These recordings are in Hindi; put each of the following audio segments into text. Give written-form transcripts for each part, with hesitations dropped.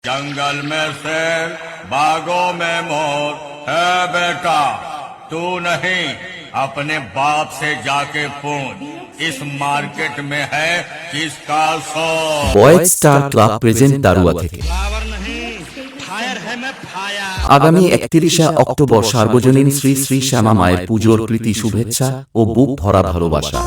जंगल में शेर, बागों में मोर है बेटा। तू नहीं, अपने बाप से जाके पूछ इस मार्केट में है किसका शोर। বয়েজ স্টার ক্লাব প্রেজেন্ট দারুয়া থেকে আগামী 31 অক্টোবর সার্বজনীন শ্রী শ্রী শ্যামা মায়ের পুজোর প্রীতি শুভেচ্ছা ও বুক ভরা ভালোবাসা।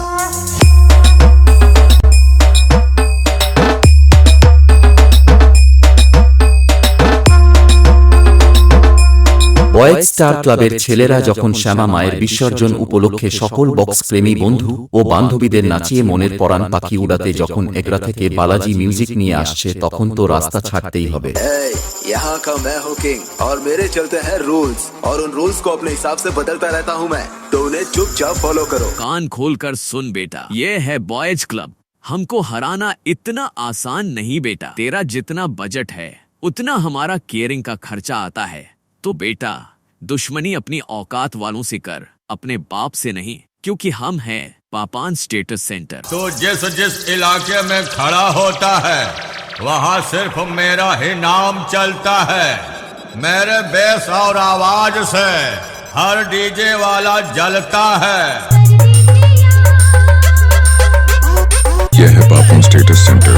বয়েজ স্টার ক্লাবের ছেলেরা যখন শ্যামা মায়ের বিসর্জন উপলক্ষে সকল বক্স প্রেমী বন্ধু ও বান্ধবীদের নাচিয়ে মনের পরাণ পাখি উড়াতে যখন এগরা থেকে বালাজি মিউজিক নিয়ে আসছে তখন তো রাস্তা ছাড়তেই হবে। यहाँ का मैं हूँ किंग और मेरे चलते हैं रूल्स और उन रूल्स को अपने हिसाब से बदलता रहता हूँ मैं, तो उन्हें चुपचाप फॉलो करो। कान खोल कर सुन बेटा, ये है बॉयज क्लब। हमको हराना इतना आसान नहीं बेटा। तेरा जितना बजट है उतना हमारा केयरिंग का खर्चा आता है। तो बेटा दुश्मनी अपनी औकात वालों से कर, अपने बाप से नहीं, क्योंकि हम हैं पापान स्टेटस सेंटर। तो जिस जिस इलाके में खड़ा होता है वहाँ सिर्फ मेरा ही नाम चलता है। मेरे बेस और आवाज से हर डीजे वाला जलता है। यह है पापान स्टेटस सेंटर।